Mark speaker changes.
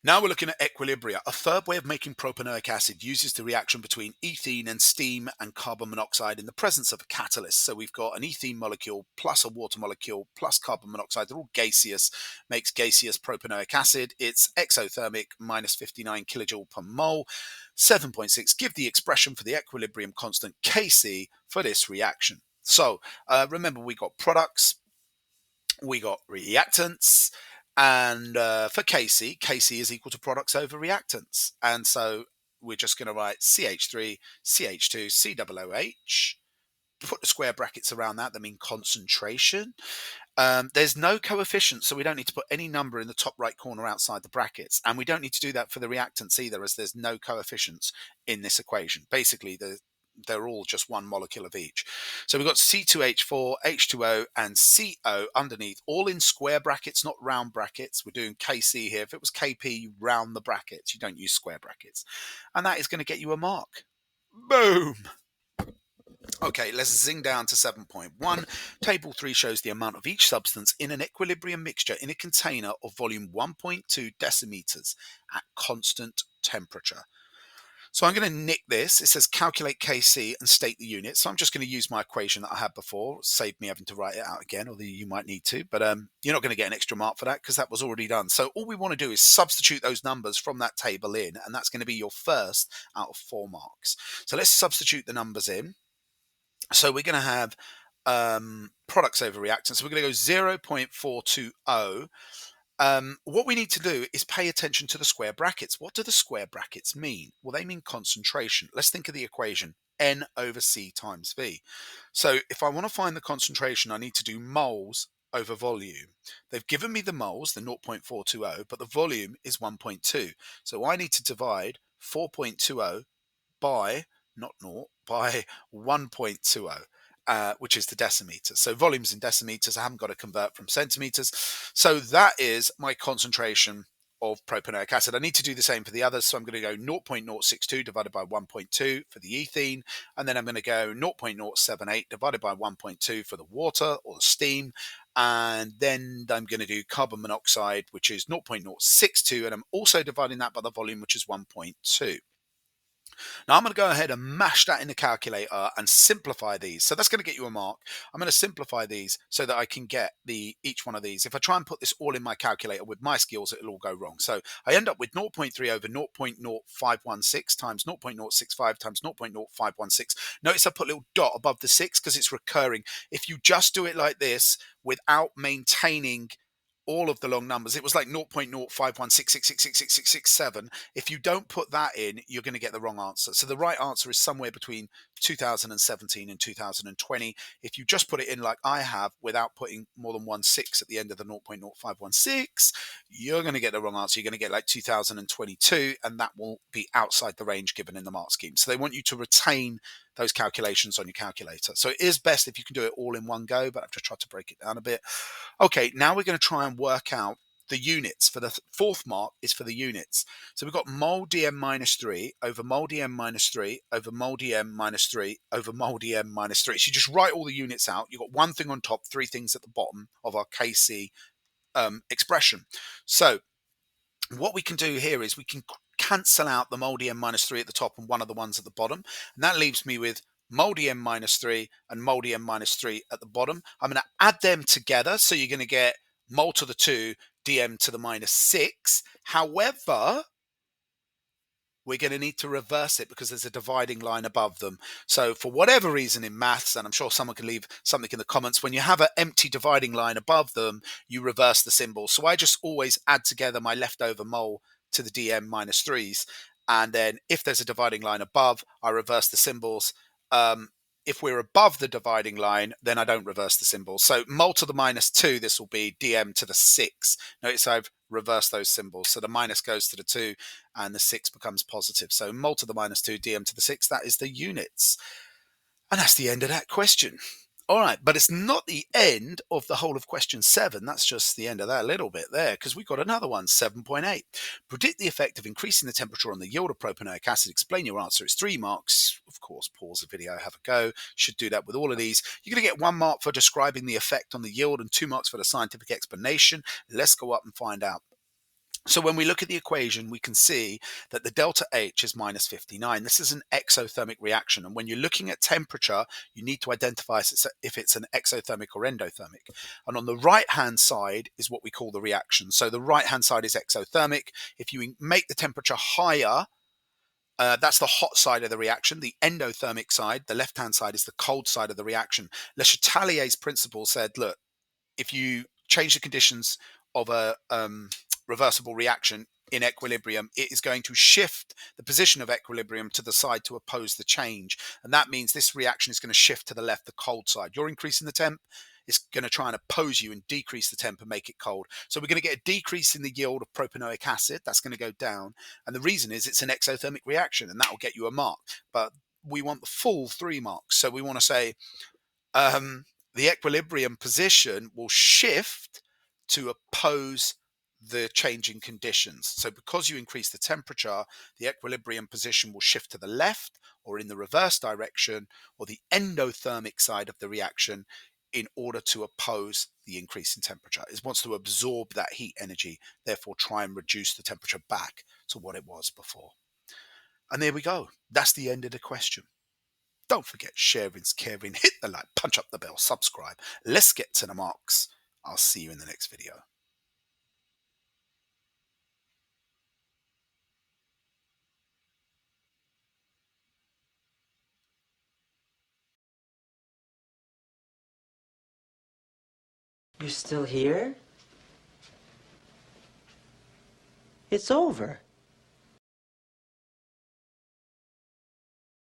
Speaker 1: Now we're looking at equilibria. A third way of making propanoic acid uses the reaction between ethene and steam and carbon monoxide in the presence of a catalyst. So we've got an ethene molecule plus a water molecule plus carbon monoxide. They're all gaseous, makes gaseous propanoic acid. It's exothermic, minus 59 kilojoule per mole. 7.6, give the expression for the equilibrium constant Kc for this reaction. So remember, we got products, we got reactants, and for Kc is equal to products over reactants. And so we're just going to write CH3, CH2, COOH, put the square brackets around that mean concentration. There's no coefficient, so we don't need to put any number in the top right corner outside the brackets. And we don't need to do that for the reactants either, as there's no coefficients in this equation. Basically, they're all just one molecule of each. So we've got C2H4, H2O, and CO underneath, all in square brackets, not round brackets. We're doing Kc here. If it was Kp, you round the brackets. You don't use square brackets. And that is going to get you a mark. Boom! Okay, let's zing down to 7.1. Table 3 shows the amount of each substance in an equilibrium mixture in a container of volume 1.2 decimeters at constant temperature. So I'm going to nick this. It says calculate Kc and state the unit. So I'm just going to use my equation that I had before. Save me having to write it out again, although you might need to. But you're not going to get an extra mark for that because that was already done. So all we want to do is substitute those numbers from that table in, and that's going to be your first out of 4 marks. So let's substitute the numbers in. So we're going to have products over reactants. So we're going to go 0.420. What we need to do is pay attention to the square brackets. What do the square brackets mean? Well, they mean concentration. Let's think of the equation, N over C times V. So if I want to find the concentration, I need to do moles over volume. They've given me the moles, the 0.420, but the volume is 1.2. So I need to divide 4.20 by, not naught, by 1.20. Which is the decimeter. So volumes in decimeters, I haven't got to convert from centimeters. So that is my concentration of propanoic acid. I need to do the same for the others. So I'm going to go 0.062 divided by 1.2 for the ethene. And then I'm going to go 0.078 divided by 1.2 for the water or the steam. And then I'm going to do carbon monoxide, which is 0.062. And I'm also dividing that by the volume, which is 1.2. Now I'm going to go ahead and mash that in the calculator and simplify these. So that's going to get you a mark. I'm going to simplify these so that I can get each one of these. If I try and put this all in my calculator with my skills, it'll all go wrong. So I end up with 0.3 over 0.0516 times 0.065 times 0.0516. Notice I put a little dot above the 6 because it's recurring. If you just do it like this without maintaining all of the long numbers, it was like 0.05166666667. If you don't put that in, you're going to get the wrong answer. So the right answer is somewhere between 2017 and 2020. If you just put it in like I have without putting more than 1.6 at the end of the 0.0516, you're going to get the wrong answer. You're going to get like 2022, and that will be outside the range given in the mark scheme. So they want you to retain those calculations on your calculator. So it is best if you can do it all in one go, but I've just tried to break it down a bit. Okay, now we're going to try and work out the units. For the fourth mark is for the units. So we've got mole dm minus 3 over mole dm minus 3 over mole dm minus 3 over mole dm minus 3. So you just write all the units out. You've got one thing on top, 3 things at the bottom of our Kc expression. So what we can do here is we can cancel out the mole dm minus 3 at the top and one of the ones at the bottom. And that leaves me with mole dm minus 3 and mole dm minus 3 at the bottom. I'm going to add them together. So you're going to get mole to the 2, dm to the minus 6. However, we're going to need to reverse it because there's a dividing line above them. So for whatever reason in maths, and I'm sure someone can leave something in the comments, when you have an empty dividing line above them, you reverse the symbol. So I just always add together my leftover mole to the dm minus 3s. And then if there's a dividing line above, I reverse the symbols. If we're above the dividing line, then I don't reverse the symbol. So mole to the minus 2, this will be dm to the 6. Notice I've reversed those symbols. So the minus goes to the 2 and the 6 becomes positive. So mole to the minus 2, dm to the 6, that is the units. And that's the end of that question. All right, but it's not the end of the whole of question 7. That's just the end of that little bit there, because we've got another one, 7.8. Predict the effect of increasing the temperature on the yield of propanoic acid. Explain your answer. It's 3 marks. Of course, pause the video, have a go. Should do that with all of these. You're going to get 1 mark for describing the effect on the yield and 2 marks for the scientific explanation. Let's go up and find out. So when we look at the equation, we can see that the delta H is minus 59. This is an exothermic reaction. And when you're looking at temperature, you need to identify if it's an exothermic or endothermic. And on the right-hand side is what we call the reaction. So the right-hand side is exothermic. If you make the temperature higher, that's the hot side of the reaction. The endothermic side, the left-hand side, is the cold side of the reaction. Le Chatelier's principle said, look, if you change the conditions of a reversible reaction in equilibrium, it is going to shift the position of equilibrium to the side to oppose the change. And that means this reaction is going to shift to the left, the cold side. You're increasing the temp, it's going to try and oppose you and decrease the temp and make it cold. So we're going to get a decrease in the yield of propanoic acid. That's going to go down. And the reason is it's an exothermic reaction, and that will get you a mark. But we want the full 3 marks. So we want to say, the equilibrium position will shift to oppose the changing conditions. So because you increase the temperature, the equilibrium position will shift to the left or in the reverse direction or the endothermic side of the reaction in order to oppose the increase in temperature. It wants to absorb that heat energy, therefore try and reduce the temperature back to what it was before. And there we go. That's the end of the question. Don't forget sharing's caring. Hit the like, punch up the bell, subscribe. Let's get to the marks. I'll see you in the next video.
Speaker 2: You're still here? It's over.